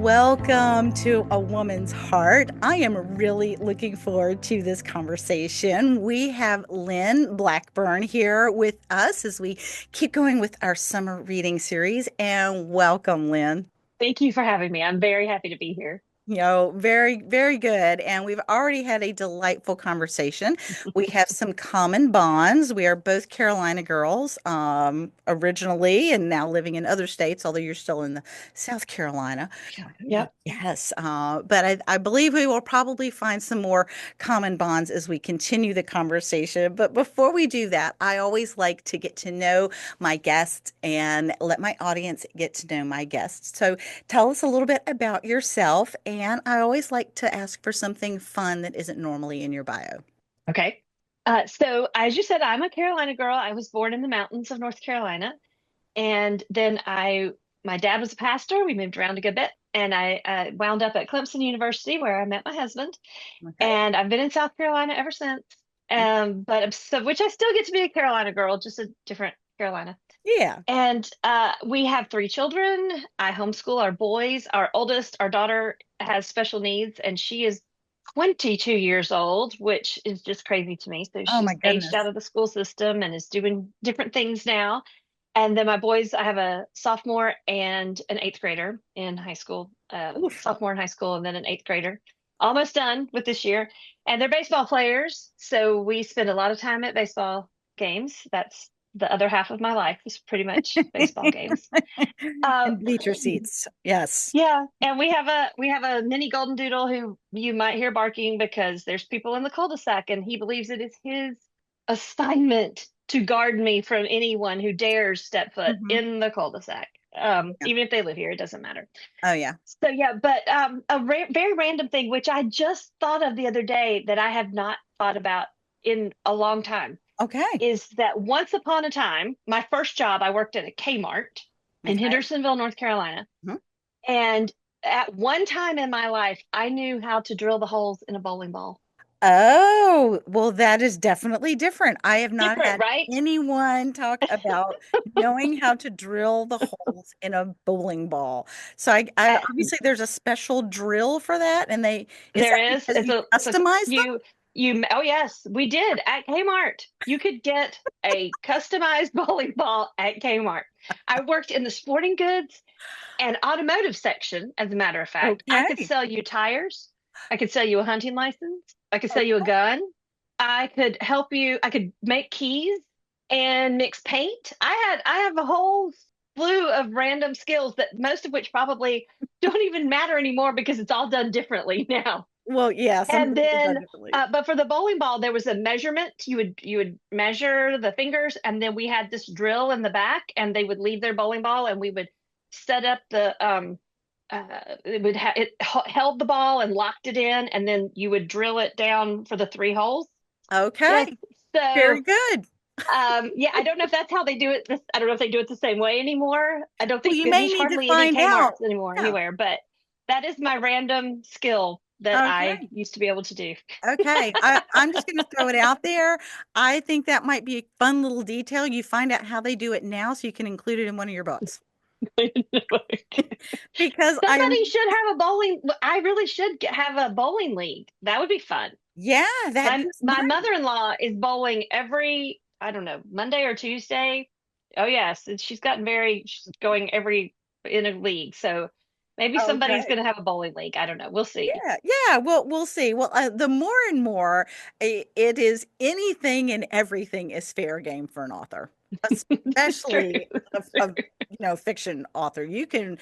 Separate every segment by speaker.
Speaker 1: Welcome to A Woman's Heart. I am really looking forward to this conversation. We have Lynn Blackburn here with us as we keep going with our summer reading series. And welcome, Lynn.
Speaker 2: Thank you for having me. I'm very happy to be here.
Speaker 1: Very, very good. And we've already had a delightful conversation. We have some common bonds. We are both Carolina girls, originally, and now living in other states, although you're still in the South Carolina.
Speaker 2: Yep.
Speaker 1: Yes, but I believe we will probably find some more common bonds as we continue the conversation. But before we do that, I always like to get to know my guests and let my audience get to know my guests. So tell us a little bit about yourself. And I always like to ask for something fun that isn't normally in your bio.
Speaker 2: Okay. So as you said, I'm a Carolina girl. I was born in the mountains of North Carolina, and then my dad was a pastor. We moved around a good bit, and I wound up at Clemson University where I met my husband,
Speaker 1: Okay.
Speaker 2: and I've been in South Carolina ever since. Which I still get to be a Carolina girl, just a different Carolina.
Speaker 1: Yeah.
Speaker 2: And we have three children. I homeschool our boys. Our oldest, our daughter, has special needs, and she is 22 years old, which is just crazy to me. So
Speaker 1: Oh my
Speaker 2: she's aged
Speaker 1: goodness.
Speaker 2: out of the school system and is doing different things now. And then my boys, I have a sophomore and an eighth grader in high school,
Speaker 1: Oof.
Speaker 2: sophomore in high school, and then an eighth grader. Almost done with this year. And they're baseball players. So we spend a lot of time at baseball games. That's the other half of my life is pretty much baseball games. Um,
Speaker 1: And bleacher seats. Yes.
Speaker 2: yeah, and we have a mini golden doodle who you might hear barking because there's people in the cul-de-sac, and he believes it is his assignment to guard me from anyone who dares step foot
Speaker 1: Hmm.
Speaker 2: in the cul-de-sac.
Speaker 1: Yeah.
Speaker 2: Even if they live here, it doesn't matter.
Speaker 1: Oh yeah.
Speaker 2: So yeah, but very random thing which I just thought of the other day that I have not thought about in a long time
Speaker 1: Okay.
Speaker 2: is that once upon a time, my first job, I worked at a Kmart in
Speaker 1: Okay.
Speaker 2: Hendersonville, North Carolina.
Speaker 1: Mhm.
Speaker 2: And at one time in my life, I knew how to drill the holes in a bowling ball.
Speaker 1: Oh, well, that is definitely different. I have not
Speaker 2: Different,
Speaker 1: had
Speaker 2: right?
Speaker 1: anyone talk about knowing how to drill the holes in a bowling ball. So I
Speaker 2: Uh,
Speaker 1: obviously there's a special drill for that, and is
Speaker 2: there
Speaker 1: that
Speaker 2: is.
Speaker 1: because you
Speaker 2: It's a
Speaker 1: customize them?
Speaker 2: oh yes, we did at Kmart. You could get a customized bowling ball at Kmart. I worked in the sporting goods and automotive section, as a matter of fact. I could
Speaker 1: Okay.
Speaker 2: sell you tires. I could sell you a hunting license. I could sell you a
Speaker 1: Okay.
Speaker 2: gun. I could help you. I could make keys and mix paint. I have a whole slew of random skills that most of which probably don't even matter anymore because it's all done differently now.
Speaker 1: Well, yeah, some
Speaker 2: And
Speaker 1: things are done
Speaker 2: then,
Speaker 1: differently.
Speaker 2: but for the bowling ball, there was a measurement. You would measure the fingers, and then we had this drill in the back, and they would leave their bowling ball, and we would set up the it held the ball and locked it in, and then you would drill it down for the three holes.
Speaker 1: Okay.
Speaker 2: Yes. So
Speaker 1: Very good.
Speaker 2: yeah, I don't know if that's how they do it. I don't know if they do it the same way anymore. I don't
Speaker 1: Well,
Speaker 2: think
Speaker 1: you may
Speaker 2: there's
Speaker 1: need to
Speaker 2: hardly any
Speaker 1: find out.
Speaker 2: Kmart's anymore
Speaker 1: Yeah.
Speaker 2: anywhere, but that is my random skill that I
Speaker 1: Okay.
Speaker 2: used to be able to do.
Speaker 1: Okay, I'm just going to throw it out there. I think that might be a fun little detail. You find out how they do it now so you can include it in one of your books. Because I am,
Speaker 2: Somebody should have a bowling. I really should have a bowling league. That would be fun.
Speaker 1: yeah, that just
Speaker 2: My
Speaker 1: might.
Speaker 2: mother-in-law is bowling every, I don't know, Monday or Tuesday. Oh yes, and she's going every in a league. So maybe somebody's
Speaker 1: Okay.
Speaker 2: going to have a bowling league. I don't know. We'll see.
Speaker 1: Yeah, yeah. Well, we'll see. Well, the more and more it is anything and everything is fair game for an author,
Speaker 2: This is true.
Speaker 1: especially
Speaker 2: This
Speaker 1: of,
Speaker 2: is true.
Speaker 1: fiction author. You can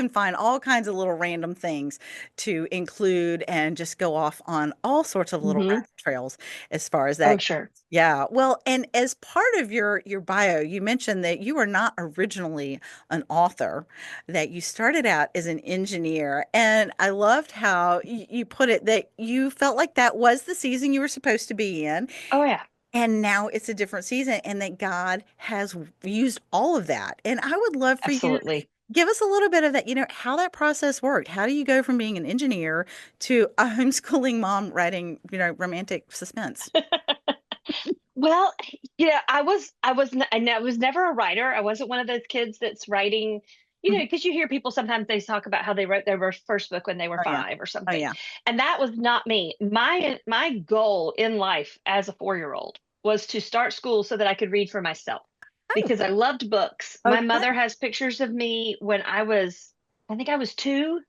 Speaker 1: find all kinds of little random things to include and just go off on all sorts of little
Speaker 2: Hmm.
Speaker 1: rabbit trails as far as
Speaker 2: Oh,
Speaker 1: that.
Speaker 2: sure.
Speaker 1: Yeah. Well, and as part of your bio, you mentioned that you were not originally an author, that you started out as an engineer. And I loved how you put it that you felt like that was the season you were supposed to be in.
Speaker 2: Oh, yeah,
Speaker 1: And now it's a different season, and that God has used all of that. And I would love for you to
Speaker 2: absolutely.
Speaker 1: give us a little bit of that, how that process worked. How do you go from being an engineer to a homeschooling mom writing, romantic suspense?
Speaker 2: Well, yeah, I was never a writer. I wasn't one of those kids that's writing. because you hear people sometimes they talk about how they wrote their first book when they were
Speaker 1: Oh yeah.
Speaker 2: 5 or
Speaker 1: Oh
Speaker 2: something.
Speaker 1: yeah.
Speaker 2: And that was not me. My goal in life as a 4-year-old was to start school so that I could read for myself
Speaker 1: Oh,
Speaker 2: because I loved books. My
Speaker 1: okay.
Speaker 2: mother has pictures of me when I think I was 2,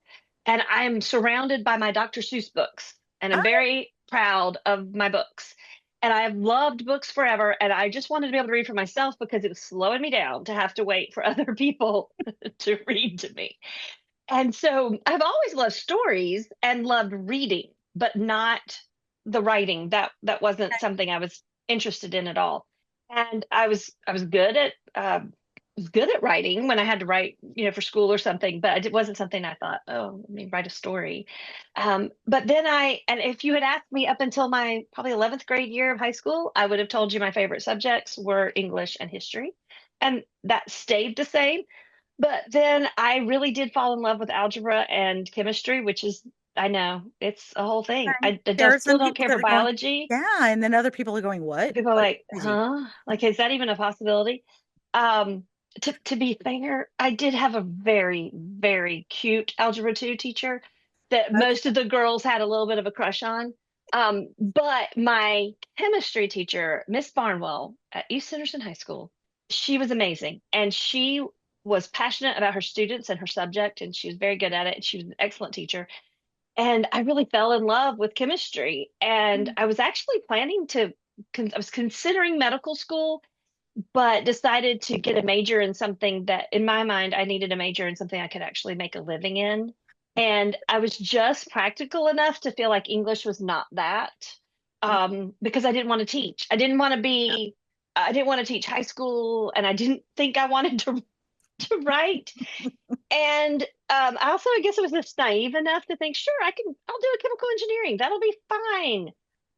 Speaker 2: and I'm surrounded by my Dr. Seuss books, and I'm
Speaker 1: Oh,
Speaker 2: very proud of my books. And I have loved books forever, and I just wanted to be able to read for myself because it was slowing me down to have to wait for other people to read to me. And so I've always loved stories and loved reading, but not the writing. That wasn't something I was interested in at all. And I was good at was good at writing when I had to write, for school or something, but it wasn't something I thought, oh, let me write a story. But then and if you had asked me up until my probably 11th grade year of high school, I would have told you my favorite subjects were English and history. And that stayed the same. But then I really did fall in love with algebra and chemistry, which is, I know, it's a whole thing.
Speaker 1: okay.
Speaker 2: I
Speaker 1: There are
Speaker 2: still
Speaker 1: some
Speaker 2: don't
Speaker 1: people
Speaker 2: care
Speaker 1: that
Speaker 2: for
Speaker 1: are going,
Speaker 2: biology.
Speaker 1: yeah, and then other people are going, what?
Speaker 2: People are
Speaker 1: Like
Speaker 2: like,
Speaker 1: crazy.
Speaker 2: huh? Like, is that even a possibility? Um, to be fair, I did have a very, very cute algebra 2 teacher that
Speaker 1: Okay.
Speaker 2: most of the girls had a little bit of a crush on. But my chemistry teacher, Miss Barnwell at East Henderson High School, she was amazing. And she was passionate about her students and her subject, and she was very good at it. And she was an excellent teacher. And I really fell in love with chemistry. And I was actually planning I was considering medical school, but decided to get a major in something that, in my mind, I needed a major in something I could actually make a living in. And I was just practical enough to feel like English was not that, because I didn't want to teach. I didn't want to teach high school, and I didn't think I wanted to write. And I also, I guess I was just naive enough to think, sure, I'll do a chemical engineering. That'll be fine.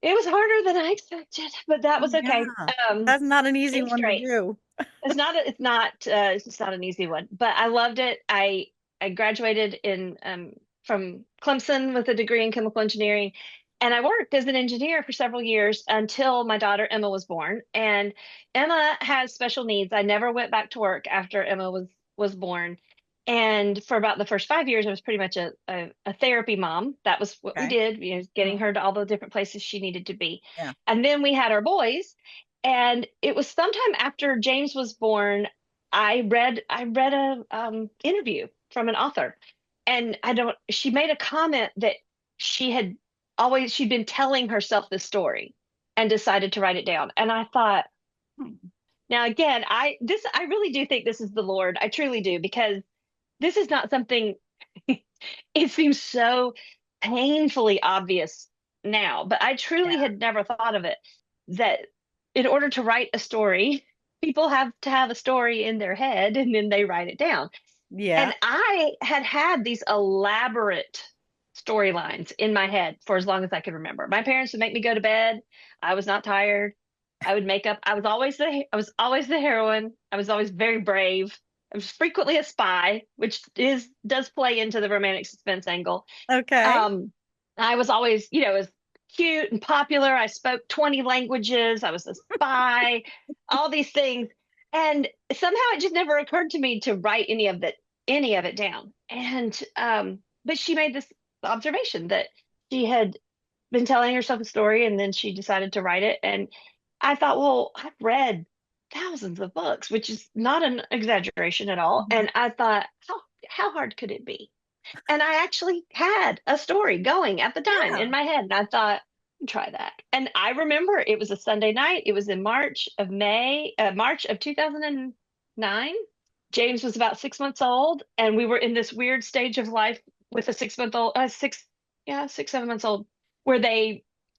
Speaker 2: It was harder than I expected, but that was okay.
Speaker 1: Yeah. That's not an easy
Speaker 2: Came
Speaker 1: one to
Speaker 2: straight.
Speaker 1: do.
Speaker 2: It's just not an easy one, but I loved it. I graduated in from Clemson with a degree in chemical engineering, and I worked as an engineer for several years until my daughter Emma was born. And Emma has special needs. I never went back to work after Emma was born. And for about the first 5 years, I was pretty much a therapy mom. That was what we
Speaker 1: Okay.
Speaker 2: did, getting
Speaker 1: Mhm.
Speaker 2: her to all the different places she needed to be.
Speaker 1: Yeah.
Speaker 2: And then we had our boys, and it was sometime after James was born, I read a interview from an author, and I don't she made a comment that she'd been telling herself this story and decided to write it down. And I thought, hmm. Now again, I really do think this is the Lord. I truly do, because this is not something it seems so painfully obvious now, but I truly
Speaker 1: Yeah.
Speaker 2: had never thought of it, that in order to write a story, people have to have a story in their head and then they write it down.
Speaker 1: Yeah.
Speaker 2: And I had had these elaborate storylines in my head for as long as I could remember. My parents would make me go to bed. I was not tired. I would make up. I was always the heroine. I was always very brave. I was frequently a spy, which does play into the romantic suspense angle.
Speaker 1: Okay.
Speaker 2: Um, I was always, as cute and popular. I spoke 20 languages. I was a spy, all these things. And somehow it just never occurred to me to write any of it down. And but she made this observation that she had been telling herself a story and then she decided to write it. And I thought, well, I've read thousands of books, which is not an exaggeration at all.
Speaker 1: Mhm.
Speaker 2: And I thought, how hard could it be? And I actually had a story going at the time
Speaker 1: Yeah.
Speaker 2: in my head. And I thought, try that. And I remember it was a Sunday night. It was in March of 2009. James was about 6 months old, and we were in this weird stage of life with a 6 month old, yeah, 7 months old, where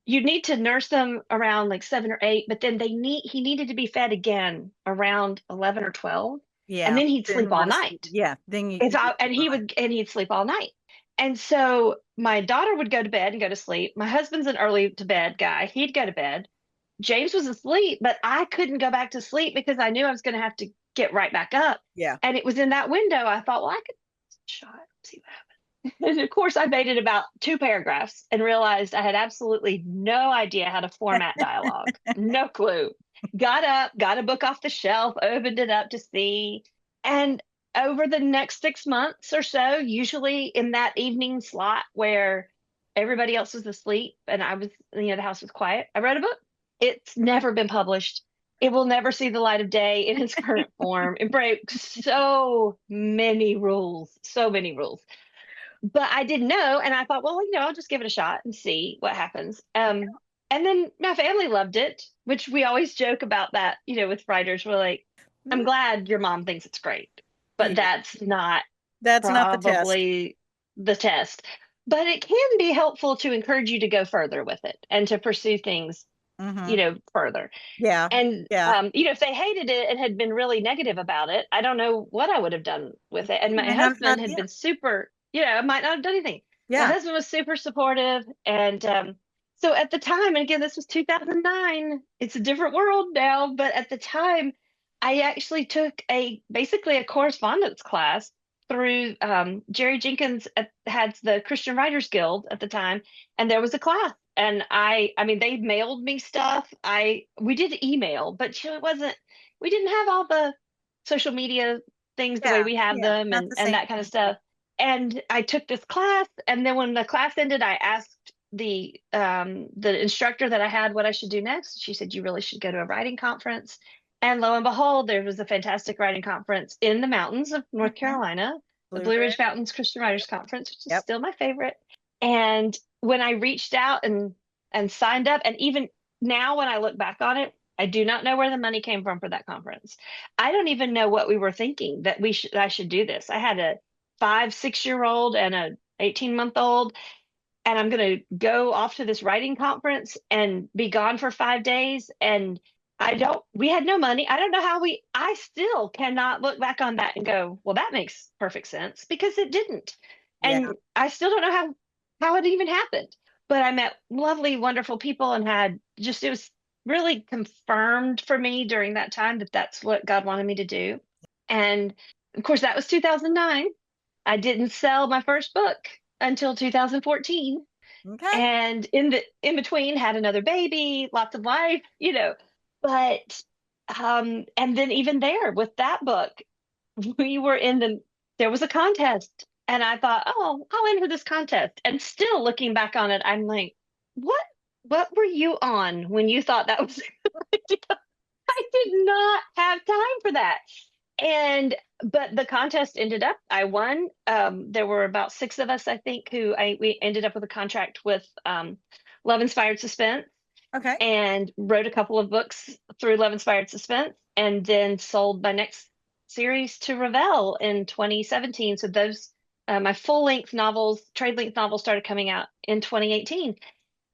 Speaker 2: you need to nurse them around like 7 or 8, but then he needed to be fed again around 11 or 12, and
Speaker 1: Yeah.
Speaker 2: then he'd
Speaker 1: Then
Speaker 2: sleep
Speaker 1: we're
Speaker 2: all
Speaker 1: to sleep.
Speaker 2: night.
Speaker 1: Yeah. Then
Speaker 2: If
Speaker 1: you
Speaker 2: I,
Speaker 1: sleep on it.
Speaker 2: and he'd sleep all night. And so my daughter would go to bed and go to sleep. My husband's an early to bed guy. He'd go to bed. James was asleep, but I couldn't go back to sleep because I knew I was going to have to get right back up.
Speaker 1: Yeah.
Speaker 2: And it was in that window. I thought, well, I could shot, see what happens. And of course, I made it about 2 paragraphs and realized I had absolutely no idea how to format dialogue. No clue. Got up, got a book off the shelf, opened it up to see. And over the next 6 months or so, usually in that evening slot where everybody else was asleep and I was, the house was quiet, I wrote a book. It's never been published. It will never see the light of day in its current form. It breaks so many rules, so many rules. But I didn't know, and I thought, well, I'll just give it a shot and see what happens. And then my family loved it, which we always joke about that, with writers. We're like, I'm
Speaker 1: Mm,
Speaker 2: glad your mom thinks it's great, but
Speaker 1: yeah,
Speaker 2: that's not
Speaker 1: that's not the test.
Speaker 2: probably the test. But it can be helpful to encourage you to go further with it and to pursue things,
Speaker 1: Hmm.
Speaker 2: further.
Speaker 1: Yeah,
Speaker 2: And
Speaker 1: yeah.
Speaker 2: if they hated it and had been really negative about it, I don't know what I would have done with it. And
Speaker 1: You
Speaker 2: my
Speaker 1: may not have had,
Speaker 2: husband had
Speaker 1: yeah,
Speaker 2: been super, I might not have done anything. My
Speaker 1: yeah.
Speaker 2: husband was super supportive. And so at the time, and again, this was 2009, it's a different world now, but at the time, I actually took basically a correspondence class through Jerry Jenkins had the Christian Writers Guild at the time, and there was a class. And I mean, they mailed me stuff. We did email, but it wasn't, we didn't have all the social media things the way
Speaker 1: Yeah,
Speaker 2: we have
Speaker 1: yeah,
Speaker 2: them
Speaker 1: not
Speaker 2: and,
Speaker 1: the
Speaker 2: and
Speaker 1: same
Speaker 2: that kind of
Speaker 1: thing. Yeah.
Speaker 2: stuff. And I took this class, and then when the class ended, I asked the instructor that I had what I should do next. She said, you really should go to a writing conference. And lo and behold, there was a fantastic writing conference in the mountains of North
Speaker 1: Hmm.
Speaker 2: Carolina, the
Speaker 1: Blue
Speaker 2: Blue Ridge
Speaker 1: Ridge.
Speaker 2: Mountains Christian Writers Conference, which is
Speaker 1: Yep.
Speaker 2: still my favorite. And when I reached out and signed up, and even now when I look back on it, I do not know where the money came from for that conference. I don't even know what we were thinking that I should do this. I had a 5, 6 year old and a 18-month-old, and I'm going to go off to this writing conference and be gone for 5 days. And we had no money. I don't know how I still cannot look back on that and go, well, that makes perfect sense because it didn't.
Speaker 1: Yeah.
Speaker 2: And I still don't know how it even happened. But I met lovely, wonderful people and it was really confirmed for me during that time that that's what God wanted me to do. And of course, that was 2009. I didn't sell my first book until 2014,
Speaker 1: Okay.
Speaker 2: and in between had another baby, lots of life, but and then even there with that book, we were in there was a contest, and I thought, oh, I'll enter this contest. And still looking back on it, I'm like, what were you on when you thought that was a good idea? I did not have time for that. And but the contest ended up, I won. There were about 6 of us, I think, we ended up with a contract with Love Inspired Suspense,
Speaker 1: Okay.
Speaker 2: and wrote a couple of books through Love Inspired Suspense, and then sold my next series to Revell in 2017. So those my full length novels, trade length novels, started coming out in 2018.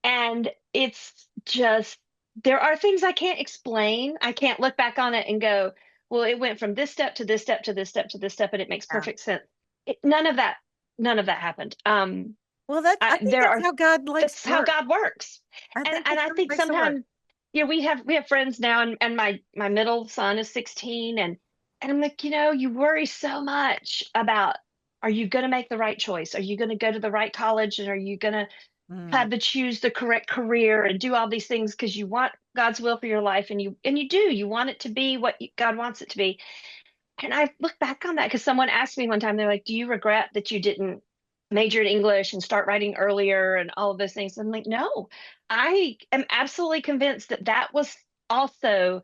Speaker 2: And it's just, there are things I can't explain. I can't look back on it and go, well, it went from this step to this step to this step to this step, and it makes
Speaker 1: Yeah.
Speaker 2: perfect sense. None of that happened.
Speaker 1: Well, I think
Speaker 2: There
Speaker 1: that's
Speaker 2: are
Speaker 1: how God likes
Speaker 2: That's
Speaker 1: to
Speaker 2: how
Speaker 1: work.
Speaker 2: God works.
Speaker 1: I
Speaker 2: And
Speaker 1: think
Speaker 2: and
Speaker 1: that's
Speaker 2: I
Speaker 1: how He
Speaker 2: think
Speaker 1: likes to work.
Speaker 2: sometimes, we have friends now, and my middle son is 16, and I'm like, you worry so much about, are you going to make the right choice? Are you going to go to the right college? And are you going to
Speaker 1: Mm.
Speaker 2: have to choose the correct career and do all these things because you want God's will for your life, and you want it to be what God wants it to be. And I look back on that because someone asked me one time, they're like, do you regret that you didn't major in English and start writing earlier and all of those things? I'm like, no, I am absolutely convinced that that was also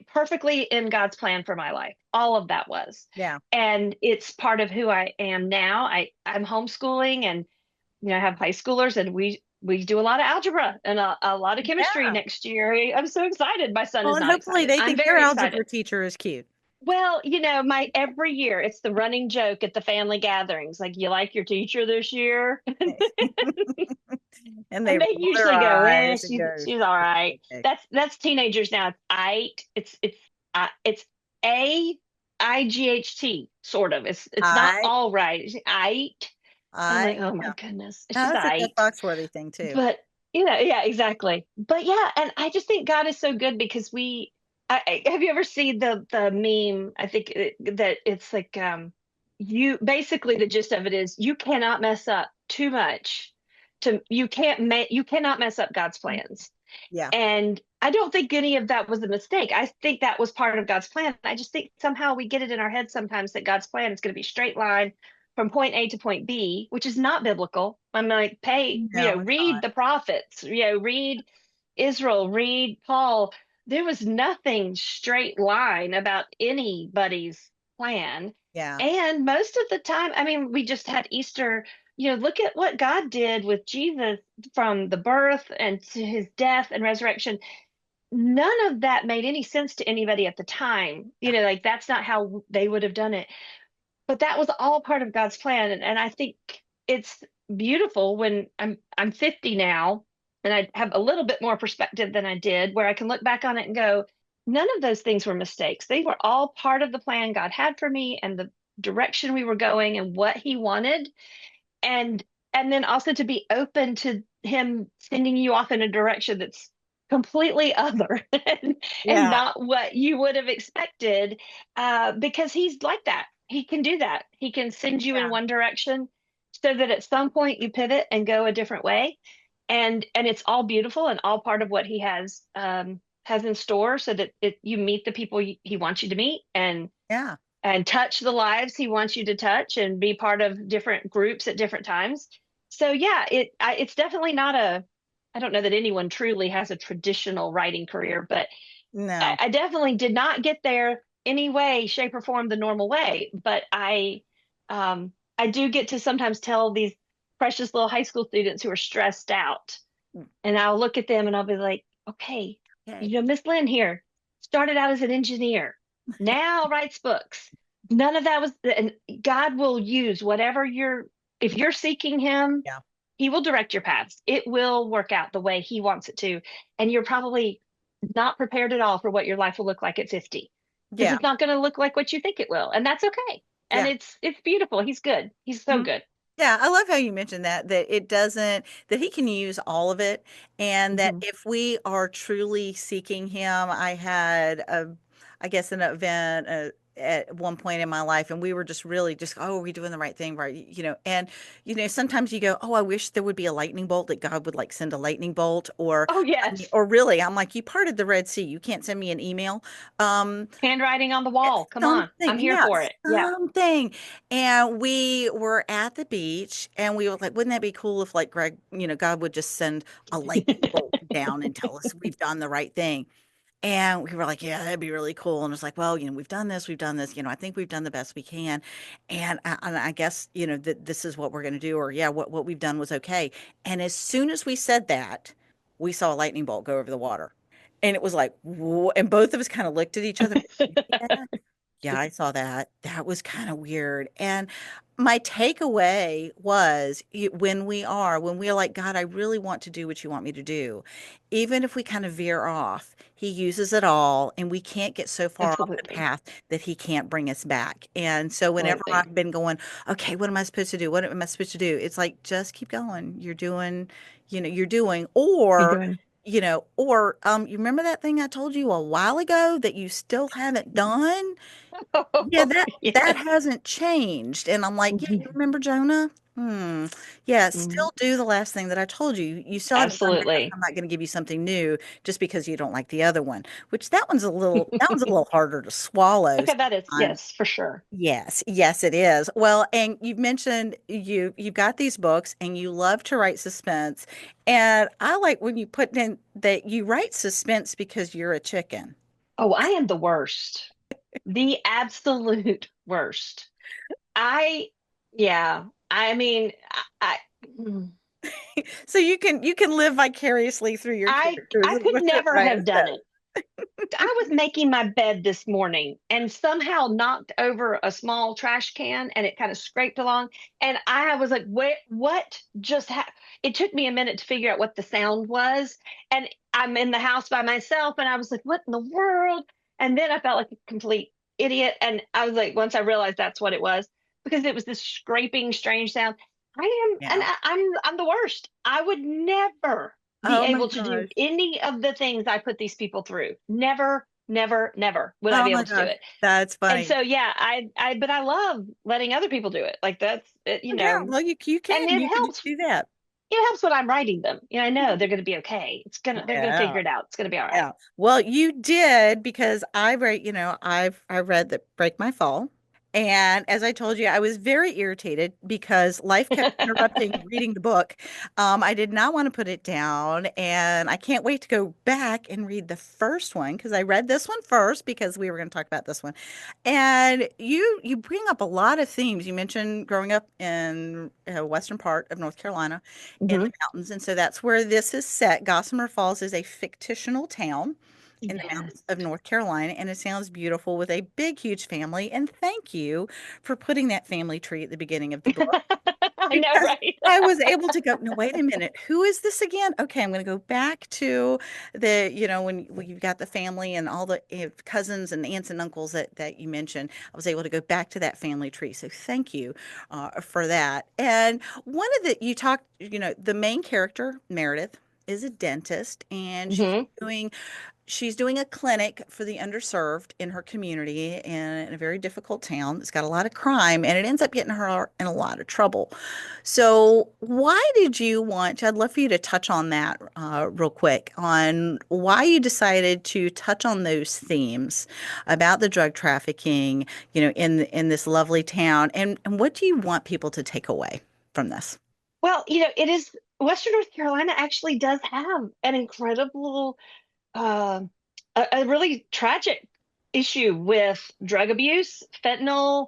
Speaker 2: perfectly in God's plan for my life. All of that was.
Speaker 1: Yeah.
Speaker 2: And it's part of who I am now. I'm homeschooling, and I have high schoolers, and we do a lot of algebra and a lot of chemistry
Speaker 1: Yeah.
Speaker 2: next year. I'm so excited. My son
Speaker 1: Well,
Speaker 2: is
Speaker 1: and
Speaker 2: not
Speaker 1: hopefully
Speaker 2: excited.
Speaker 1: they
Speaker 2: I'm
Speaker 1: think your
Speaker 2: very
Speaker 1: algebra
Speaker 2: excited.
Speaker 1: teacher is cute.
Speaker 2: Well, my every year it's the running joke at the family gatherings. Like, you like your teacher this year?
Speaker 1: And they
Speaker 2: And they
Speaker 1: roll their
Speaker 2: usually go,
Speaker 1: eyes and go,
Speaker 2: she's all right.
Speaker 1: okay.
Speaker 2: That's teenagers now. It's AIGHT, sort of. It's not
Speaker 1: I,
Speaker 2: all right. It's aight. I'm
Speaker 1: I,
Speaker 2: like, oh my
Speaker 1: yeah.
Speaker 2: goodness, it's
Speaker 1: No,
Speaker 2: just
Speaker 1: that's a Jeff
Speaker 2: aight.
Speaker 1: Foxworthy thing too.
Speaker 2: But yeah, exactly. But yeah, and I just think God is so good because have you ever seen the meme? I think that it's like, you basically, the gist of it is, you cannot mess up too much, you cannot mess up God's
Speaker 1: Mhm.
Speaker 2: plans.
Speaker 1: Yeah.
Speaker 2: And I don't think any of that was a mistake. I think that was part of God's plan. I just think somehow we get it in our head sometimes that God's plan is going to be straight line from point A to point B, which is not biblical. I'm like,
Speaker 1: No, it's
Speaker 2: read
Speaker 1: not.
Speaker 2: the prophets, read Israel, read Paul. There was nothing straight line about anybody's plan.
Speaker 1: Yeah.
Speaker 2: And most of the time, I mean, we just had Easter. Look at what God did with Jesus from the birth and to his death and resurrection. None of that made any sense to anybody at the time. Like that's not how they would have done it. But that was all part of God's plan. And I think it's beautiful when I'm 50 now and I have a little bit more perspective than I did, where I can look back on it and go, none of those things were mistakes. They were all part of the plan God had for me and the direction we were going and what he wanted. And then also to be open to him sending you off in a direction that's completely other and
Speaker 1: Yeah.
Speaker 2: not what you would have expected, because he's like that. He can do that. He can send you in
Speaker 1: Yeah.
Speaker 2: one direction so that at some point you pivot and go a different way, and it's all beautiful and all part of what he has in store, so that you meet the people he wants you to meet,
Speaker 1: Yeah.
Speaker 2: and touch the lives he wants you to touch and be part of different groups at different times. So yeah, it's definitely not a, I don't know that anyone truly has a traditional writing career, but
Speaker 1: No.
Speaker 2: I definitely did not get there any way, shape, or form the normal way. But I do get to sometimes tell these precious little high school students who are stressed out, and I'll look at them and I'll be like, okay,
Speaker 1: Okay.
Speaker 2: Miss Lynn here started out as an engineer, now writes books. None of that was, and God will use whatever if you're seeking Him,
Speaker 1: Yeah.
Speaker 2: He will direct your paths. It will work out the way He wants it to. And you're probably not prepared at all for what your life will look like at 50, because
Speaker 1: Yeah.
Speaker 2: it's not going to look like what you think it will. And that's okay. And
Speaker 1: Yeah.
Speaker 2: it's beautiful. He's good. He's so
Speaker 1: Mhm.
Speaker 2: good.
Speaker 1: Yeah, I love how you mentioned that it doesn't, that he can use all of it, and that
Speaker 2: Hmm.
Speaker 1: if we are truly seeking him. I had I guess an event at one point in my life, and we were just really just, oh, are we doing the right thing, right? And sometimes you go, oh, I wish there would be a lightning bolt, that God would like send a lightning bolt, or
Speaker 2: Oh,
Speaker 1: I mean,
Speaker 2: yes.
Speaker 1: or really, I'm like, you parted the Red Sea, you can't send me an email. Um,
Speaker 2: Handwriting on the wall. Come on.
Speaker 1: Something,
Speaker 2: I'm here
Speaker 1: yeah,
Speaker 2: for it. Yeah.
Speaker 1: something. And we were at the beach and we were like, wouldn't that be cool if like God would just send a lightning bolt down and tell us we've done the right thing. And we were like, yeah, that'd be really cool. And it's like, well, we've done this, I think we've done the best we can. And I guess, that this is what we're going to do, or yeah, what we've done was okay. And as soon as we said that, we saw a lightning bolt go over the water. And it was like, whoa, and both of us kind of looked at each other. "Did you see that?" Yeah, I saw that. That was kind of weird. And my takeaway was, when we are like, God, I really want to do what you want me to do, even if we kind of veer off, he uses it all, and we can't get so far off the
Speaker 2: Absolutely.
Speaker 1: path that he can't bring us back. And so whenever
Speaker 2: Absolutely.
Speaker 1: I've been going, okay, what am I supposed to do? What am I supposed to do? It's like, just keep going. You're doing,
Speaker 2: You're
Speaker 1: or
Speaker 2: doing.
Speaker 1: you remember that thing I told you a while ago that you still haven't done? Yeah, that
Speaker 2: Yes.
Speaker 1: hasn't changed. And I'm like, yeah, you remember Jonah? Hmm. Yeah,
Speaker 2: Mhm.
Speaker 1: still do the last thing that I told you. You still haven't done that.
Speaker 2: Absolutely.
Speaker 1: I'm not going to give you something new just because you don't like the other one, which that one's a little harder to swallow
Speaker 2: Okay, that is,
Speaker 1: sometimes.
Speaker 2: yes, for sure.
Speaker 1: Yes, yes, it is. Well, and you've mentioned you've got these books and you love to write suspense. And I like when you put in that you write suspense because you're a chicken.
Speaker 2: Oh, I am the worst. The absolute worst. I, yeah. I mean, I,
Speaker 1: So you can live vicariously through your characters,
Speaker 2: I
Speaker 1: is
Speaker 2: could
Speaker 1: what
Speaker 2: never
Speaker 1: I
Speaker 2: have done
Speaker 1: said.
Speaker 2: it. I was making my bed this morning and somehow knocked over a small trash can and it kind of scraped along. And I was like, what just happened? It took me a minute to figure out what the sound was. And I'm in the house by myself and I was like, what in the world? And then I felt like a complete idiot. And I was like, once I realized that's what it was, because it was this scraping, strange sound.
Speaker 1: Yeah.
Speaker 2: I'm the worst. I would never be
Speaker 1: Oh my
Speaker 2: able to do
Speaker 1: gosh.
Speaker 2: any of the things I put these people through. Never, never, never would I
Speaker 1: Oh
Speaker 2: be
Speaker 1: my
Speaker 2: able to do
Speaker 1: gosh.
Speaker 2: it.
Speaker 1: That's
Speaker 2: And
Speaker 1: funny.
Speaker 2: so, yeah, but I love letting other people do it. Like that's,
Speaker 1: Yeah, well, you
Speaker 2: and
Speaker 1: can
Speaker 2: it
Speaker 1: you can
Speaker 2: helps.
Speaker 1: do that.
Speaker 2: it helps when I'm writing them. I know they're going to be okay. They're going to
Speaker 1: Yeah.
Speaker 2: figure it out. It's going to be all right.
Speaker 1: Yeah. Well, you did because I read, I read that Break My Fall. And as I told you, I was very irritated because life kept interrupting reading the book. I did not want to put it down, and I can't wait to go back and read the first one because I read this one first because we were going to talk about this one. And you bring up a lot of themes. You mentioned growing up in a western part of North Carolina in the
Speaker 2: Hmm.
Speaker 1: mountains, and so that's where this is set. Gossamer Falls is a fictional town in the
Speaker 2: Yes.
Speaker 1: mountains of North Carolina, and it sounds beautiful with a big, huge family. And thank you for putting that family tree at the beginning of the book
Speaker 2: I know,
Speaker 1: because
Speaker 2: right?
Speaker 1: I was able to go, no, wait a minute, who is this again? Okay, I'm going to go back to when you've got the family and all the cousins and aunts and uncles that you mentioned. I was able to go back to that family tree. So thank you for that. And one of you talked, the main character, Meredith, is a dentist and
Speaker 2: Hmm.
Speaker 1: she's doing a clinic for the underserved in her community in a very difficult town that's got a lot of crime, and it ends up getting her in a lot of trouble. So, why did you want I'd love for you to touch on that real quick on why you decided to touch on those themes about the drug trafficking, in this lovely town, and what do you want people to take away from this?
Speaker 2: Well, it is Western North Carolina actually does have an incredible, uh, a really tragic issue with drug abuse. Fentanyl,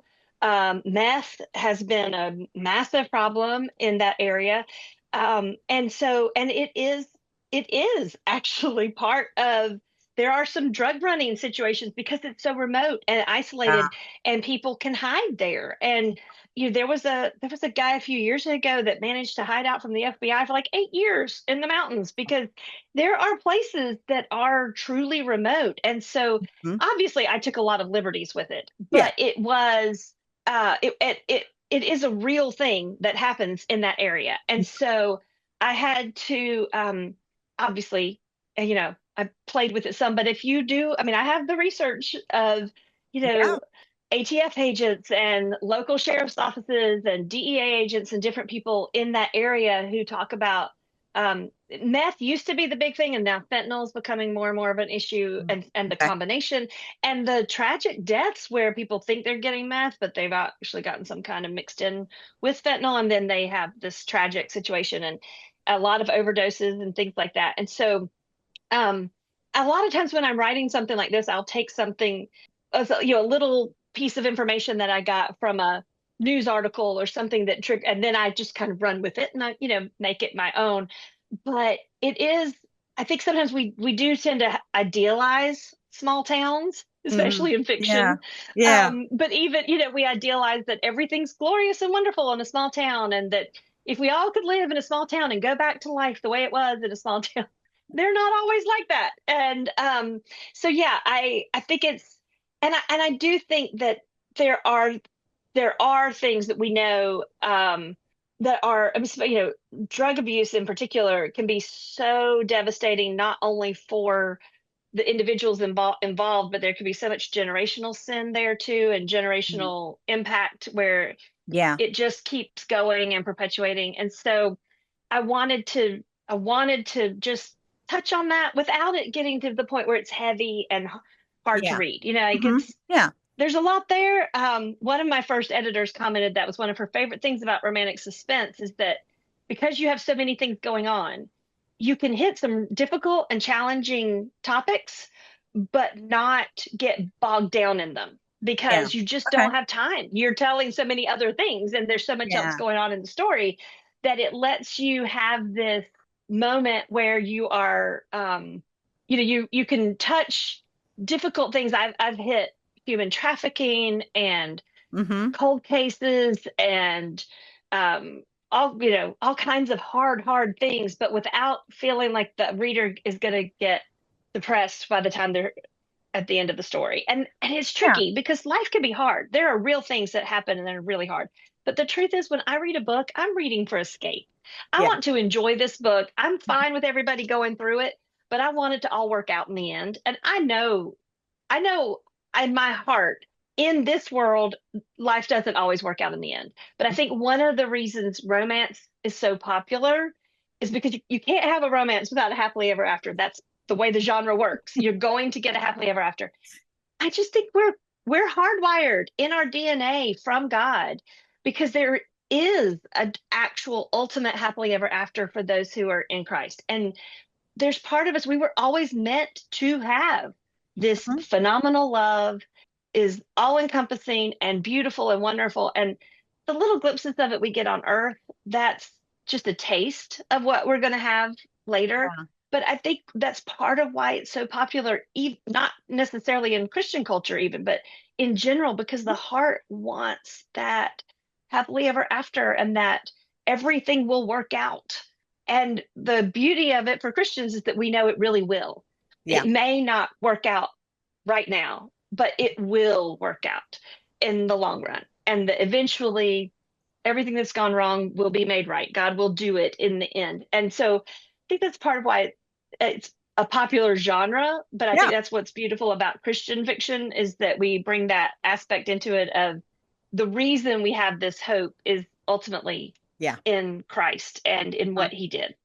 Speaker 2: meth has been a massive problem in that area. And it is actually part of, there are some drug running situations because it's so remote and
Speaker 1: Yeah.
Speaker 2: isolated and people can hide there. And there was a guy a few years ago that managed to hide out from the FBI for like 8 years in the mountains because there are places that are truly remote. And so
Speaker 1: Mhm.
Speaker 2: obviously I took a lot of liberties with it,
Speaker 1: Yeah.
Speaker 2: but it is a real thing that happens in that area. And so I had to obviously, I played with it some, but if you do, I mean, I have the research of, you
Speaker 1: Yeah.
Speaker 2: know, ATF agents and local sheriff's offices and DEA agents and different people in that area who talk about meth used to be the big thing, and now fentanyl is becoming more and more of an issue, and the
Speaker 1: Okay.
Speaker 2: combination and the tragic deaths where people think they're getting meth, but they've actually gotten some kind of mixed in with fentanyl, and then they have this tragic situation and a lot of overdoses and things like that. And so um, a lot of times when I'm writing something like this, I'll take something, a little piece of information that I got from a news article or something that trick, and then I just kind of run with it and I, make it my own. But it is, I think sometimes we do tend to idealize small towns,
Speaker 1: Hmm.
Speaker 2: especially in
Speaker 1: Yeah.
Speaker 2: fiction.
Speaker 1: Yeah.
Speaker 2: But even, we idealize that everything's glorious and wonderful in a small town, and that if we all could live in a small town and go back to life the way it was in a small town, they're not always like that. And so yeah, I think it's, and I do think that there are there are things that we know that are, I mean, drug abuse in particular can be so devastating, not only for the individuals involved, but there could be so much generational sin there too, and
Speaker 1: Mhm.
Speaker 2: generational impact where
Speaker 1: Yeah.
Speaker 2: it just keeps going and perpetuating. And so I wanted to I wanted to just touch on that without it getting to the point where it's heavy and hard to
Speaker 1: Yeah.
Speaker 2: read. Like
Speaker 1: Hmm. Yeah.
Speaker 2: there's a lot there. One of my first editors commented that was one of her favorite things about romantic suspense is that because you have so many things going on, you can hit some difficult and challenging topics, but not get bogged down in them
Speaker 1: Yeah.
Speaker 2: because you just
Speaker 1: Okay.
Speaker 2: don't have time. You're telling so many other things, and there's so much else
Speaker 1: Yeah.
Speaker 2: going on in the story that it lets you have this moment where you are, you can touch difficult things. I've hit human trafficking and
Speaker 1: Hmm.
Speaker 2: cold cases and um, all kinds of hard things, but without feeling like the reader is going to get depressed by the time they're at the end of the story. And it's
Speaker 1: Yeah.
Speaker 2: tricky because life can be hard. There are real things that happen and they're really hard. But the truth is, when I read a book, I'm reading for escape. I
Speaker 1: Yeah.
Speaker 2: want to enjoy this book. I'm fine with everybody going through it, but I want it to all work out in the end. And I know in my heart, in this world, life doesn't always work out in the end. But I think one of the reasons romance is so popular is because you can't have a romance without a happily ever after. That's the way the genre works. You're going to get a happily ever after. I just think we're hardwired in our DNA from God because there is an actual ultimate happily ever after for those who are in Christ. And there's part of us, we were always meant to have this
Speaker 1: Mhm.
Speaker 2: phenomenal love is all encompassing and beautiful and wonderful. And the little glimpses of it we get on earth, that's just a taste of what we're going to have later.
Speaker 1: Yeah.
Speaker 2: But I think that's part of why it's so popular, not necessarily in Christian culture, even, but in general, because the heart wants that happily ever after and that everything will work out. And the beauty of it for Christians is that we know it really will.
Speaker 1: Yeah.
Speaker 2: It may not work out right now, but it will work out in the long run. And eventually, everything that's gone wrong will be made right. God will do it in the end. And so I think that's part of why it's a popular genre, but I think
Speaker 1: Yeah.
Speaker 2: that's what's beautiful about Christian fiction is that we bring that aspect into it of the reason we have this hope is ultimately
Speaker 1: Yeah.
Speaker 2: in Christ and in what he did.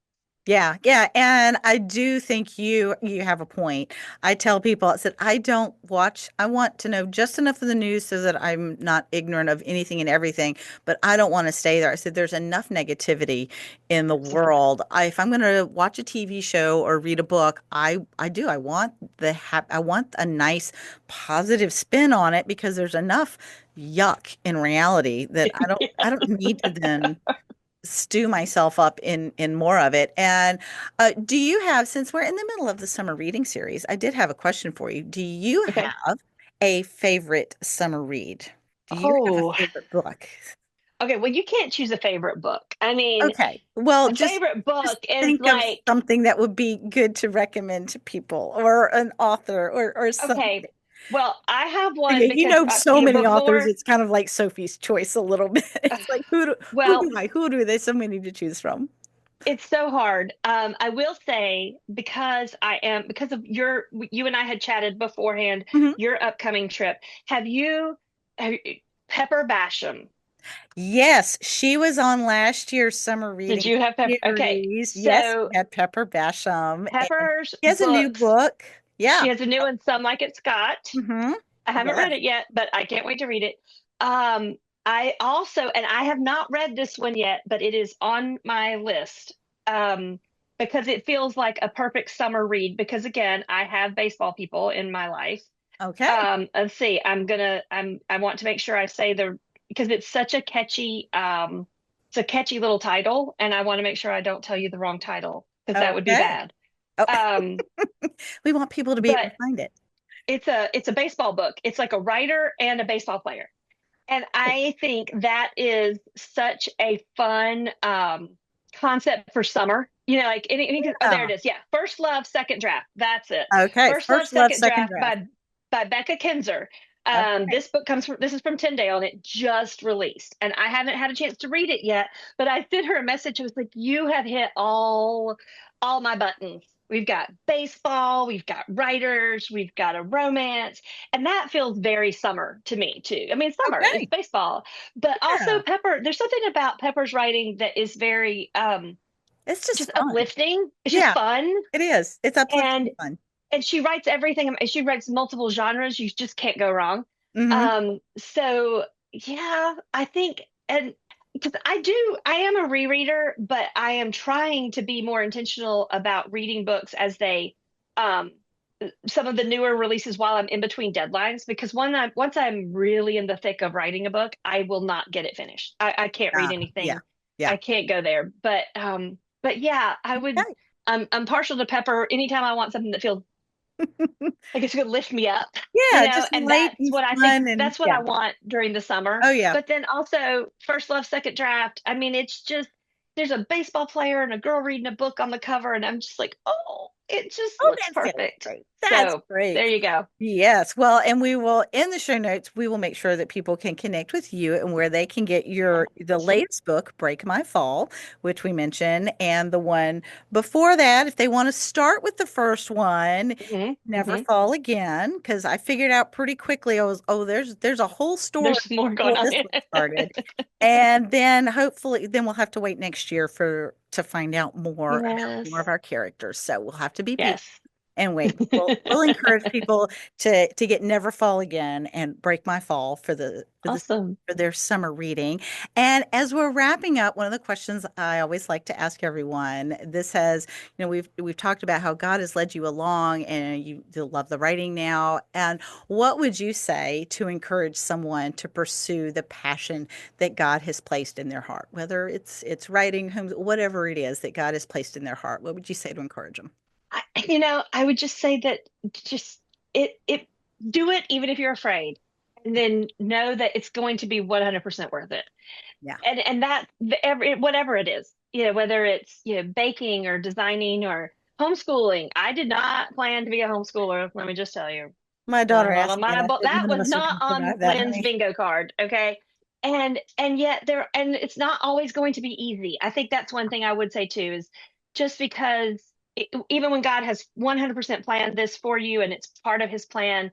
Speaker 1: Yeah, yeah, and I do think you have a point. I tell people, I said I don't watch. I want to know just enough of the news so that I'm not ignorant of anything and everything, but I don't want to stay there. I said there's enough negativity in the world. If I'm going to watch a TV show or read a book, I do. I want I want a nice positive spin on it because there's enough yuck in reality that I don't need to then stew myself up in more of it. And do you have, since we're in the middle of the summer reading series, I did have a question for you. Do you
Speaker 2: Okay.
Speaker 1: have a favorite summer read? Do you have a
Speaker 2: Oh,
Speaker 1: favorite book?
Speaker 2: okay. Well, you can't choose a favorite book. I mean,
Speaker 1: Okay. Well,
Speaker 2: a favorite book
Speaker 1: just
Speaker 2: is
Speaker 1: think of
Speaker 2: like,
Speaker 1: something that would be good to recommend to people or an author or something.
Speaker 2: okay, well, I have
Speaker 1: Yeah,
Speaker 2: one
Speaker 1: you
Speaker 2: because,
Speaker 1: know so many authors,
Speaker 2: before,
Speaker 1: it's kind of like Sophie's Choice a little bit. It's like
Speaker 2: well,
Speaker 1: who do there's so many to choose from.
Speaker 2: it's so hard. I will say because of you and I had chatted beforehand,
Speaker 1: Mhm.
Speaker 2: your upcoming trip. Have you Pepper Basham?
Speaker 1: Yes, she was on last year's summer
Speaker 2: Did
Speaker 1: reading
Speaker 2: you have Pepper? Okay,
Speaker 1: series. Yes,
Speaker 2: so
Speaker 1: we had Pepper Basham, and
Speaker 2: Pepper's
Speaker 1: she has a new
Speaker 2: books.
Speaker 1: book.
Speaker 2: She
Speaker 1: Yeah.
Speaker 2: has a new one, Some Like It Scott.
Speaker 1: Hmm.
Speaker 2: I haven't read
Speaker 1: Yes.
Speaker 2: it yet, but I can't wait to read it. I also, and I have not read this one yet, but it is on my list because it feels like a perfect summer read. Because again, I have baseball people in my life.
Speaker 1: Okay.
Speaker 2: Let's see, I want to make sure I say because it's such a it's a catchy little title, and I want to make sure I don't tell you the wrong title because that would be
Speaker 1: Okay.
Speaker 2: bad.
Speaker 1: Oh,
Speaker 2: Um,
Speaker 1: we want people to be able
Speaker 2: but
Speaker 1: to find it.
Speaker 2: it's a baseball book. It's like a writer and a baseball player. And I think that is such a fun concept for summer. Like oh, there
Speaker 1: Yeah.
Speaker 2: it is. Yeah. First Love, Second Draft. That's it.
Speaker 1: Okay.
Speaker 2: First Love,
Speaker 1: First Love,
Speaker 2: Second
Speaker 1: Second
Speaker 2: Draft
Speaker 1: Draft.
Speaker 2: by Becca Kinzer.
Speaker 1: Okay.
Speaker 2: This is from Tyndale and it just released. And I haven't had a chance to read it yet, but I sent her a message. I was like, you have hit all my buttons. We've got baseball, we've got writers, we've got a romance, and that feels very summer to me too. I mean, summer, it's
Speaker 1: Okay.
Speaker 2: baseball, but also
Speaker 1: Yeah.
Speaker 2: Pepper, there's something about Pepper's writing that is very
Speaker 1: It's just
Speaker 2: just
Speaker 1: fun.
Speaker 2: uplifting. It's just
Speaker 1: Yeah,
Speaker 2: fun.
Speaker 1: it is. It's uplifting
Speaker 2: And
Speaker 1: and fun.
Speaker 2: she writes everything. She writes multiple genres. You just can't go wrong.
Speaker 1: Hmm.
Speaker 2: So yeah, I think, and because I am a rereader, but I am trying to be more intentional about reading books as um, some of the newer releases while I'm in between deadlines, because once I'm really in the thick of writing a book, I will not get it finished. I can't read
Speaker 1: Yeah.
Speaker 2: anything.
Speaker 1: Yeah.
Speaker 2: I can't go there. But yeah,
Speaker 1: Okay.
Speaker 2: I'm partial to Pepper anytime I want something that feels like it's going to lift me up,
Speaker 1: Yeah, just
Speaker 2: and
Speaker 1: light and fun and
Speaker 2: that's what
Speaker 1: yeah.
Speaker 2: I want during the summer.
Speaker 1: Oh yeah.
Speaker 2: But then also First Love, Second Draft. I mean, it's just there's a baseball player and a girl reading a book on the cover, and I'm just like, oh, it just
Speaker 1: Oh,
Speaker 2: looks
Speaker 1: that sounds
Speaker 2: perfect.
Speaker 1: great. That's
Speaker 2: So there
Speaker 1: great.
Speaker 2: you go.
Speaker 1: Yes. Well, and we will in the show notes, we will make sure that people can connect with you and where they can get the
Speaker 2: Mhm.
Speaker 1: latest book, Break My Fall, which we mentioned, and the one before that, if they want to start with the first one,
Speaker 2: Mhm.
Speaker 1: Never
Speaker 2: Mhm.
Speaker 1: Fall Again, because I figured out pretty quickly there's a whole story
Speaker 2: There's more going
Speaker 1: before
Speaker 2: on.
Speaker 1: this one started. And then hopefully then we'll have to wait next year for to find out more about more of
Speaker 2: Yes.
Speaker 1: our characters. So we'll have to be patient
Speaker 2: Yes.
Speaker 1: and wait. We'll encourage people to get Never Fall Again and Break My Fall
Speaker 2: Awesome.
Speaker 1: for their summer reading. And as we're wrapping up, one of the questions I always like to ask everyone, this has, we've talked about how God has led you along and you love the writing now. And what would you say to encourage someone to pursue the passion that God has placed in their heart, whether it's writing, homes, whatever it is that God has placed in their heart? What would you say to encourage them?
Speaker 2: I would just say that just it do it even if you're afraid, and then know that it's going to be 100% worth it.
Speaker 1: Yeah.
Speaker 2: And that whatever it is, whether it's baking or designing or homeschooling. I did not plan to be a homeschooler. Let me just tell you,
Speaker 1: My daughter
Speaker 2: not
Speaker 1: asked
Speaker 2: on
Speaker 1: me, and
Speaker 2: my
Speaker 1: I
Speaker 2: but
Speaker 1: said,
Speaker 2: that
Speaker 1: none of
Speaker 2: was
Speaker 1: us are
Speaker 2: not
Speaker 1: going to
Speaker 2: on
Speaker 1: survive that,
Speaker 2: Lynn's
Speaker 1: honey.
Speaker 2: bingo card. Okay. And yet and it's not always going to be easy. I think that's one thing I would say too is just because even when God has 100% planned this for you and it's part of his plan,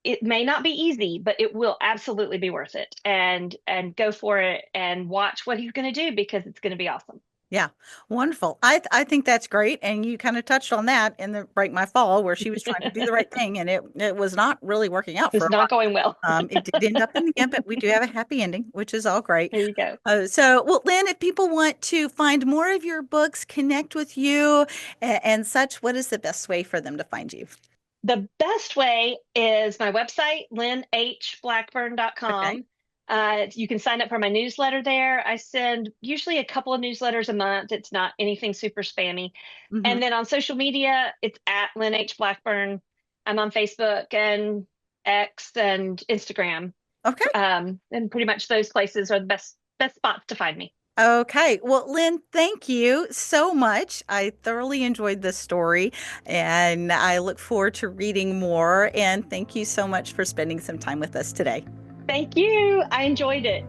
Speaker 2: it may not be easy, but it will absolutely be worth it. And go for it and watch what he's going to do because it's going to be awesome.
Speaker 1: Yeah, wonderful. I think that's great, and you kind of touched on that in the Break My Fall, where she was trying to do the right thing, and it was not really working out for
Speaker 2: It's
Speaker 1: her.
Speaker 2: not going well.
Speaker 1: It did end up in the end, but we do have a happy ending, which is all great.
Speaker 2: There you go.
Speaker 1: So, Lynn, if people want to find more of your books, connect with you and such, what is the best way for them to find you?
Speaker 2: The best way is my website,
Speaker 1: Okay.
Speaker 2: lynnhblackburn.com. You can sign up for my newsletter there. I send usually a couple of newsletters a month. It's not anything super spammy.
Speaker 1: Hmm.
Speaker 2: And then on social media, it's at Lynn H. Blackburn. I'm on Facebook and X and Instagram.
Speaker 1: Okay.
Speaker 2: And pretty much those places are the best spots to find me.
Speaker 1: Okay. Well, Lynn, thank you so much. I thoroughly enjoyed this story and I look forward to reading more. And thank you so much for spending some time with us today.
Speaker 2: Thank you. I enjoyed it.